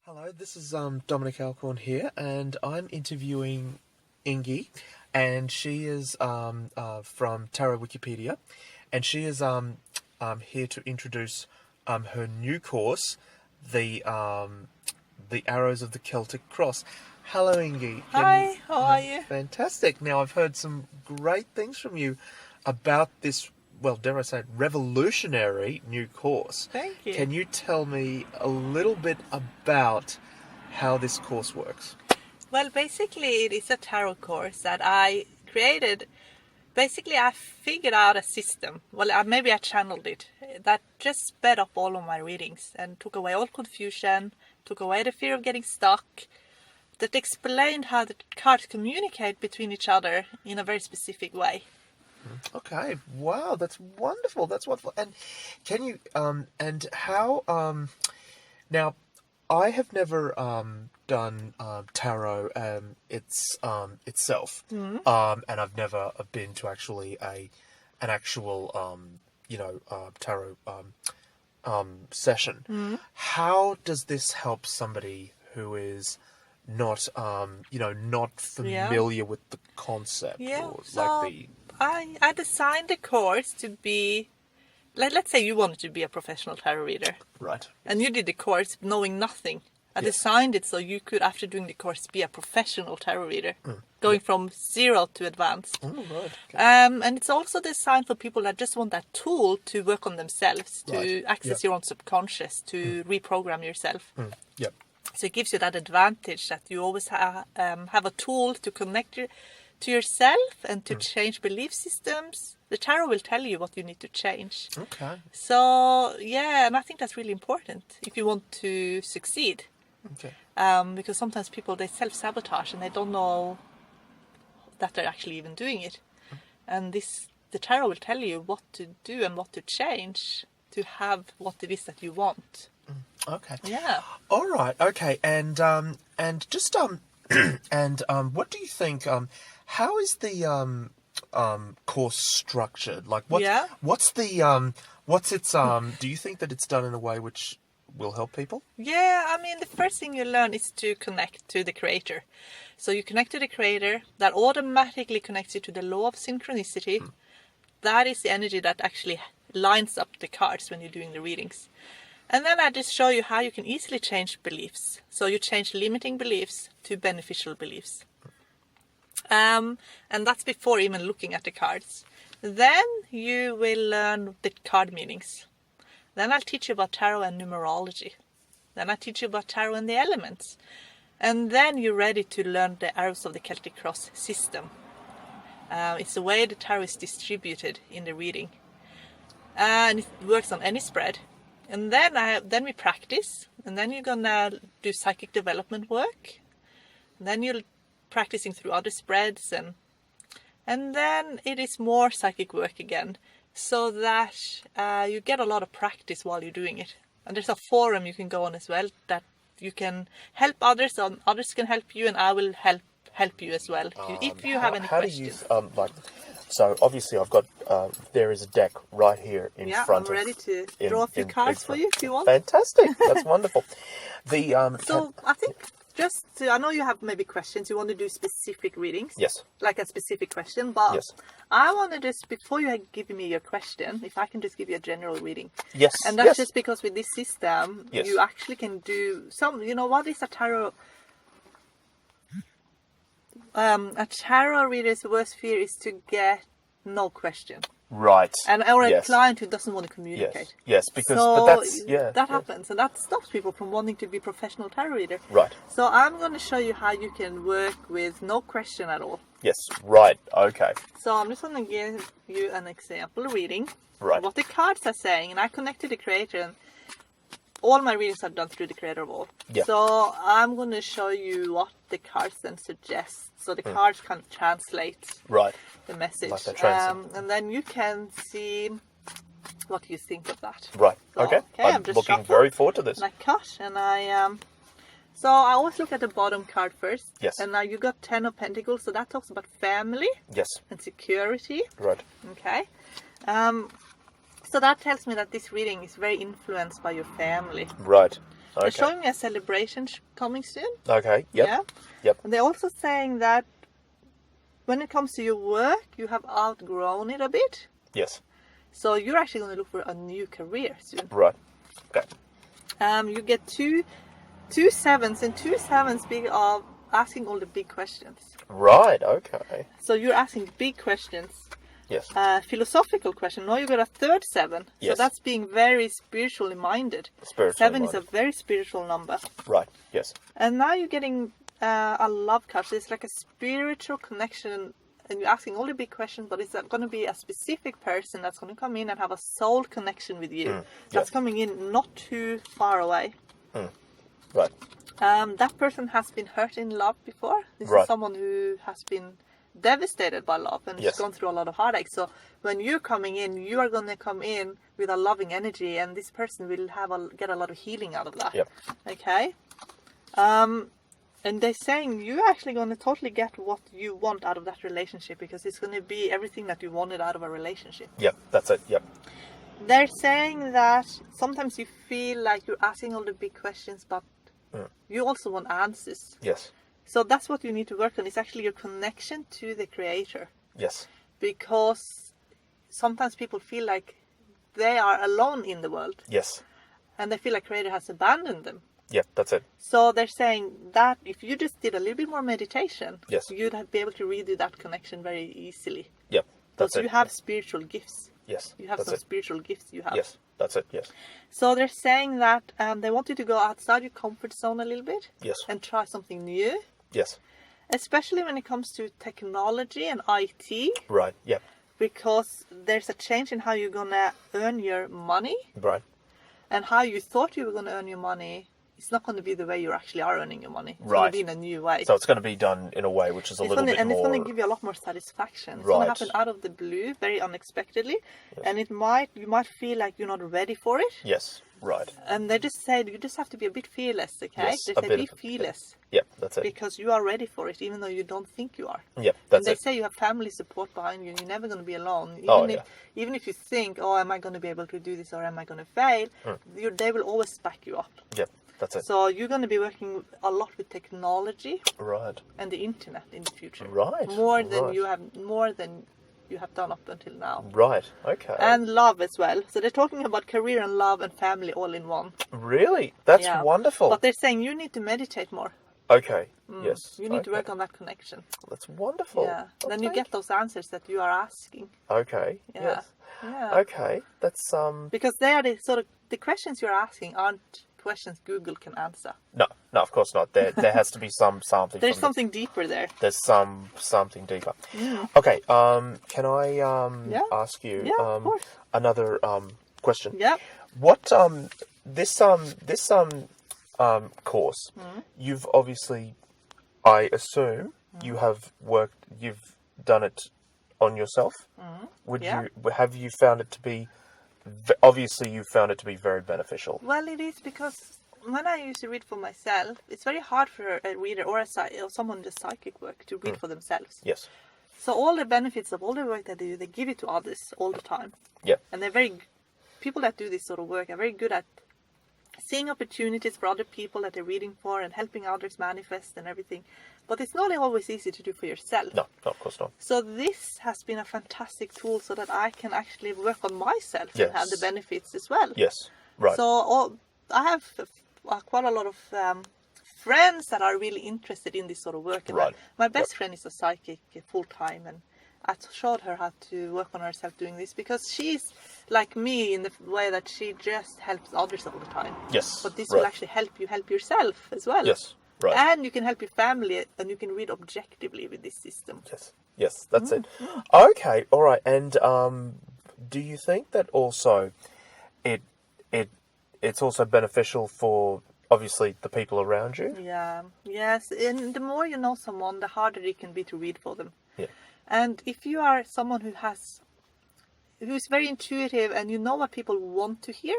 Hello, this is Dominic Alcorn here, and I'm interviewing Ingi, and she is from TarotWikipedia, and she is here to introduce her new course, the Arrows of the Celtic Cross. Hello, Ingi. Hi, how are you? Fantastic. Now, I've heard some great things from you about this, well, dare I say, revolutionary new course. Thank you. Can you tell me a little bit about how this course works? Well, basically, it is a tarot course that I created. Basically, I figured out a system. Well, maybe I channeled it. That just sped up all of my readings and took away all confusion, took away the fear of getting stuck. That explained how the cards communicate between each other in a very specific way. Okay, wow, that's wonderful. That's wonderful. And can you and how now I have never done tarot itself. And I've never been to actually an actual tarot session. How does this help somebody who is not not familiar with the concept? Yeah, Or so I designed the course to be, let's say you wanted to be a professional tarot reader. Right. And you did the course knowing nothing. I designed it so you could, after doing the course, be a professional tarot reader, going from 0 to advanced. Oh, right. Okay. And it's also designed for people that just want that tool to work on themselves, to access your own subconscious, to reprogram yourself. Yep. So it gives you that advantage that you always have a tool to connect to yourself and to change belief systems. The tarot will tell you what you need to change. Okay. So, yeah, and I think that's really important if you want to succeed. Okay. Because sometimes people, they self-sabotage and they don't know that they're actually even doing it. And the tarot will tell you what to do and what to change to have what it is that you want. Okay. Yeah. All right. Okay. And just what do you think? How is the course structured? Like, what's its do you think that it's done in a way which will help people? Yeah, I mean, the first thing you learn is to connect to the creator. So you connect to the creator, that automatically connects you to the law of synchronicity. That is the energy that actually lines up the cards when you're doing the readings. And then I just show you how you can easily change beliefs. So you change limiting beliefs to beneficial beliefs. And that's before even looking at the cards. Then you will learn the card meanings. Then I'll teach you about tarot and numerology. Then I'll teach you about tarot and the elements. And then you're ready to learn the Arrows of the Celtic Cross system. It's the way the tarot is distributed in the reading. And it works on any spread. And then we practice. And then you're going to do psychic development work. And then you're practicing through other spreads. And then it is more psychic work again. So that you get a lot of practice while you're doing it. And there's a forum you can go on as well that you can help others, and others can help you, and I will help you as well if you have any questions. How do you so obviously I've got there is a deck right here in front. I'm ready to draw a few cards for you if you want. Fantastic. That's wonderful. So I think I know you have maybe questions. You want to do specific readings. Yes. Like a specific question, but yes. I want to just, before you give me your question, if I can just give you a general reading. Yes. And that's just because with this system, yes. you actually can do what is a tarot? A tarot reader's worst fear is to get no question. Right. Or a client who doesn't want to communicate. Yes, because that happens, and that stops people from wanting to be professional tarot reader. Right. So I'm going to show you how you can work with no question at all. Yes. Right. Okay. So I'm just going to give you an example reading. Right. Of what the cards are saying, and I connect to the creator, and all my readings are done through the creator of all. Yeah. So I'm going to show you what the cards then suggest. So the cards kind of translate the message. Like and then you can see what you think of that. Right. So, okay. I'm just looking very forward to this. And I cut, and so I always look at the bottom card first. Yes. And now you got 10 of Pentacles, so that talks about family. Yes. And security. Right. Okay. So that tells me that this reading is very influenced by your family. Right. They're showing me a celebration coming soon. Okay. Yep. Yeah. Yep. And they're also saying that when it comes to your work, you have outgrown it a bit. Yes. So you're actually going to look for a new career soon. Right. Okay. You get two sevens, and two sevens speak of asking all the big questions. Right. Okay. So you're asking big questions. Yes. Philosophical question. Now you got a third seven. Yes. So that's being very spiritually minded. Seven is a very spiritual number. Right. Yes. And now you're getting a love card. So it's like a spiritual connection. And you're asking all the big questions, but it's going to be a specific person that's going to come in and have a soul connection with you. That's coming in not too far away. Right. That person has been hurt in love before. This is someone who has been devastated by love and has gone through a lot of heartache. So when you're coming in, you are going to come in with a loving energy, and this person will get a lot of healing out of that. Yep. Okay. And they're saying you're actually going to totally get what you want out of that relationship, because it's going to be everything that you wanted out of a relationship. Yep. That's it. Yep. They're saying that sometimes you feel like you're asking all the big questions, but you also want answers. Yes. So that's what you need to work on. It's actually your connection to the Creator. Yes. Because sometimes people feel like they are alone in the world. Yes. And they feel like Creator has abandoned them. Yep. That's it. So they're saying that if you just did a little bit more meditation, you'd be able to redo that connection very easily. Yep. That's because you have spiritual gifts. Yes. You have some spiritual gifts you have. Yes. That's it. Yes. So they're saying that they want you to go outside your comfort zone a little bit. Yes. And try something new. Yes. Especially when it comes to technology and IT. Right. Yep. Because there's a change in how you're going to earn your money. Right. And how you thought you were going to earn your money, it's not going to be the way you actually are earning your money. It's right. going to be in a new way. So it's going to be done in a way which is a little bit more... And it's going to give you a lot more satisfaction. It's going to happen out of the blue, very unexpectedly. Yes. And you might feel like you're not ready for it. Yes, right. And they just said you just have to be a bit fearless, okay? Yes, they say be fearless. Yep, that's it. Because you are ready for it, even though you don't think you are. Yep, that's it. And they say you have family support behind you, and you're never going to be alone. Even if you think, oh, am I going to be able to do this, or am I going to fail? They will always back you up. Yep. That's it. So you're going to be working a lot with technology, right, and the internet in the future, right, more than you have done up until now, right, okay, and love as well. So they're talking about career and love and family all in one. Really, that's wonderful. But they're saying you need to meditate more. Okay. Yes. You need to work on that connection. That's wonderful. Yeah. Then you get those answers that you are asking. Okay. Yeah. Yes. Yeah. Okay. That's because they are the questions you're asking aren't questions Google can answer. No, of course not. There has to be something. There's something deeper there. There's something deeper. Okay. Can I ask you of course. another question? Yeah. What this course, you've obviously, I assume, you've done it on yourself. Have you found it to be? Obviously, you found it to be very beneficial. Well, it is, because when I used to read for myself, it's very hard for a reader or someone who does psychic work to read for themselves. Yes. So all the benefits of all the work that they do, they give it to others all the time. Yeah. And people that do this sort of work are very good at seeing opportunities for other people that they're reading for and helping others manifest and everything. But it's not always easy to do for yourself. No, of course not. So this has been a fantastic tool so that I can actually work on myself and have the benefits as well. Yes, right. So I have quite a lot of friends that are really interested in this sort of work. And my best friend is a psychic full-time, and I showed her how to work on herself doing this, because she's like me in the way that she just helps others all the time. Yes. But this will actually help you help yourself as well. Yes. Right. And you can help your family, and you can read objectively with this system. Yes, that's it. Okay, all right. And do you think that also it's also beneficial for obviously the people around you? Yeah. Yes. And the more you know someone, the harder it can be to read for them. Yeah. And if you are someone who's very intuitive and you know what people want to hear,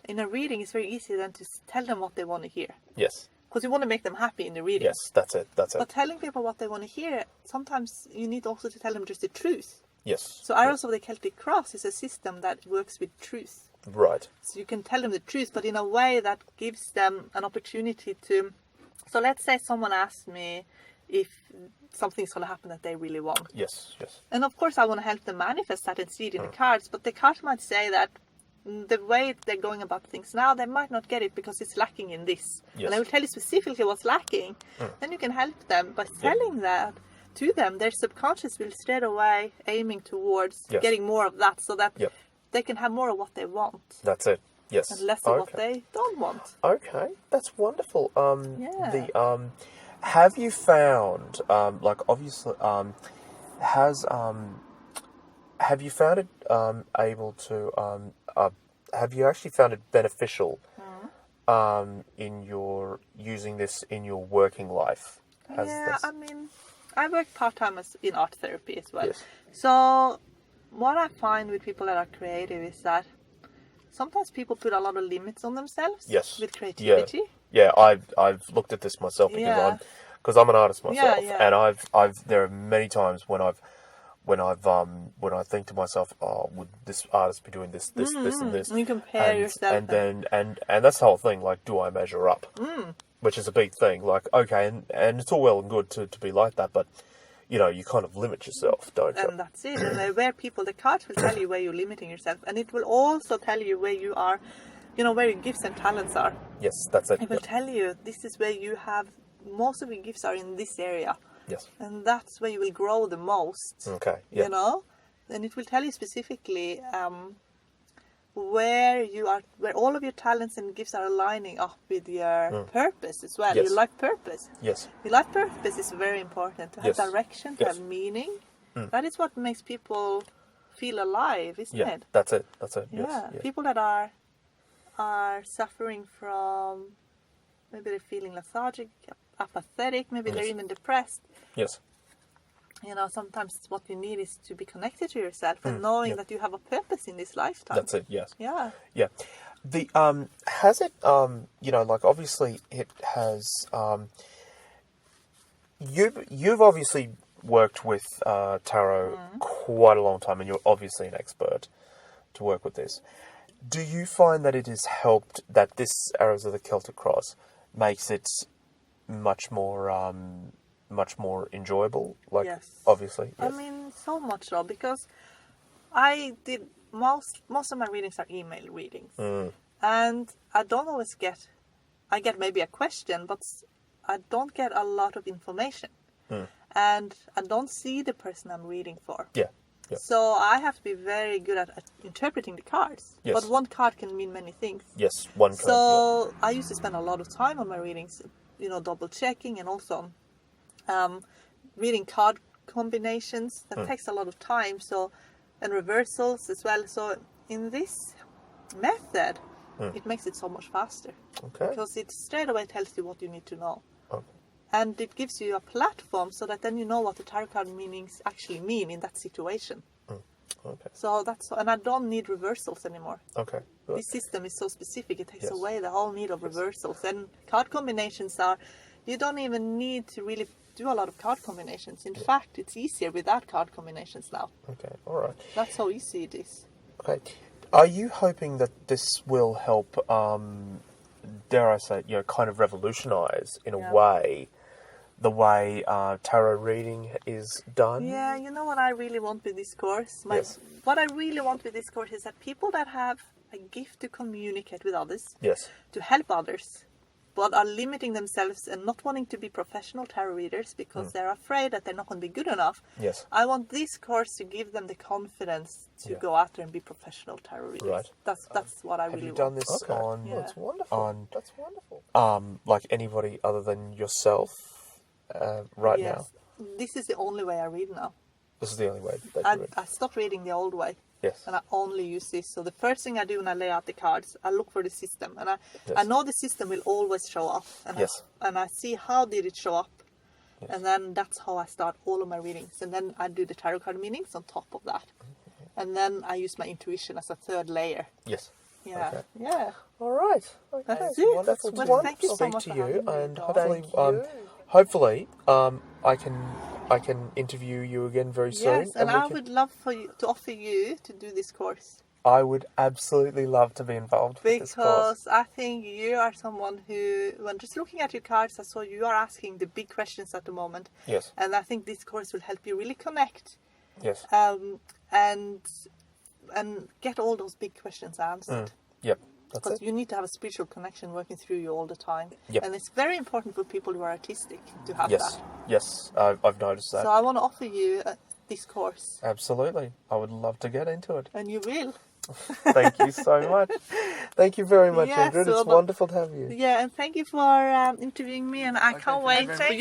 in a reading, it's very easy then to tell them what they want to hear. Yes. Because you want to make them happy in the reading. Yes, that's it. But telling people what they want to hear, sometimes you need also to tell them just the truth. Yes. So Arrows of the Celtic Cross is a system that works with truth. Right. So you can tell them the truth, but in a way that gives them an opportunity to... So let's say someone asks me if something's going to happen that they really want. Yes, yes. And of course I want to help them manifest that and see it in the cards, but the cards might say that the way they're going about things now, they might not get it because it's lacking in this. Yes. And I will tell you specifically what's lacking. Then you can help them by telling that to them. Their subconscious will straight away aiming towards getting more of that, so that they can have more of what they want. That's it. Yes. And less of what they don't want. Okay, that's wonderful. Have you found, like obviously, have you found it able to, have you actually found it beneficial in your using this in your working life? I mean, I work part-time in art therapy as well. Yes. So what I find with people that are creative is that sometimes people put a lot of limits on themselves with creativity. Yeah, I've looked at this myself because I'm an artist myself, and there are many times when I think to myself, oh, would this artist be doing this, and this? And you compare yourself, and that's the whole thing. Like, do I measure up? Which is a big thing. Like, okay, and it's all well and good to be like that, but you know, you kind of limit yourself, don't you? And that's it. And where the cards will tell you where you're limiting yourself, and it will also tell you where you are, you know, where your gifts and talents are. Yes, that's it. It will tell you this is where you have most of your gifts are in this area. Yes. And that's where you will grow the most. Okay. Yeah. You know, and it will tell you specifically where all of your talents and gifts are aligning up with your purpose as well. Yes. Your life purpose. Yes. Your life purpose is very important, to have direction, to have meaning. That is what makes people feel alive, isn't it? That's it. That's it. Yeah. Yes. People that are suffering from, maybe they're feeling lethargic, apathetic, maybe they're even depressed. Yes. You know, sometimes what you need is to be connected to yourself and knowing that you have a purpose in this lifetime. That's it. Yes. Yeah. Yeah. The has it you know, like obviously it has you've obviously worked with tarot quite a long time, and you're obviously an expert to work with this. Do you find that it has helped, that this Arrows of the Celtic Cross makes it much more enjoyable? Like, obviously, yes. I mean, so much so, because I did most of my readings are email readings, and I don't always I get maybe a question, but I don't get a lot of information, and I don't see the person I'm reading for. Yeah. Yeah. So I have to be very good at interpreting the cards. Yes. But one card can mean many things. Yes, one card. So I used to spend a lot of time on my readings, you know, double checking, and also reading card combinations. That takes a lot of time. So, and reversals as well. So in this method, it makes it so much faster. Okay. Because it straight away tells you what you need to know. Okay. And it gives you a platform so that then you know what the tarot card meanings actually mean in that situation. Okay. So and I don't need reversals anymore. Okay. Good. This system is so specific, it takes away the whole need of reversals. And card combinations you don't even need to really do a lot of card combinations. In fact, it's easier without card combinations now. Okay, all right. That's how easy it is. Okay. Are you hoping that this will help, dare I say, you know, kind of revolutionize, in a way, the way tarot reading is done? Yeah, you know what I really want with this course? What I really want with this course is that people that have a gift to communicate with others, to help others, but are limiting themselves and not wanting to be professional tarot readers because they're afraid that they're not going to be good enough. Yes. I want this course to give them the confidence to go after and be professional tarot readers. Right. That's what I really want. Have you done this on... Yeah. That's wonderful. That's wonderful. Like anybody other than yourself right now? This is the only way I read now. This is the only way that you read? I stopped reading the old way. Yes. And I only use this. So the first thing I do when I lay out the cards, I look for the system. And I know the system will always show up. And I see how did it show up. Yes. And then that's how I start all of my readings. And then I do the tarot card meanings on top of that. And then I use my intuition as a third layer. Yes. Yeah. Okay. Yeah. All right. Okay. That's it. Wonderful. Well, thank you so speak much to for you, having me, and Dawn. hopefully, I can interview you again very soon. Yes, and I would love to offer you to do this course. I would absolutely love to be involved with this course. Because I think you are someone who, when just looking at your cards, I saw you are asking the big questions at the moment. Yes. And I think this course will help you really connect. Yes. And get all those big questions answered. Yep. That's Because it. you need to have a spiritual connection working through you all the time. Yep. And it's very important for people who are artistic to have Yes. that. Yes. I've noticed that. So I want to offer you this course. Absolutely. I would love to get into it. And you will. Thank you so much. Thank you very much, Yeah, Ingrid. so It's wonderful to have you. Yeah, and thank you for interviewing me. And I can't thank you wait very for much. you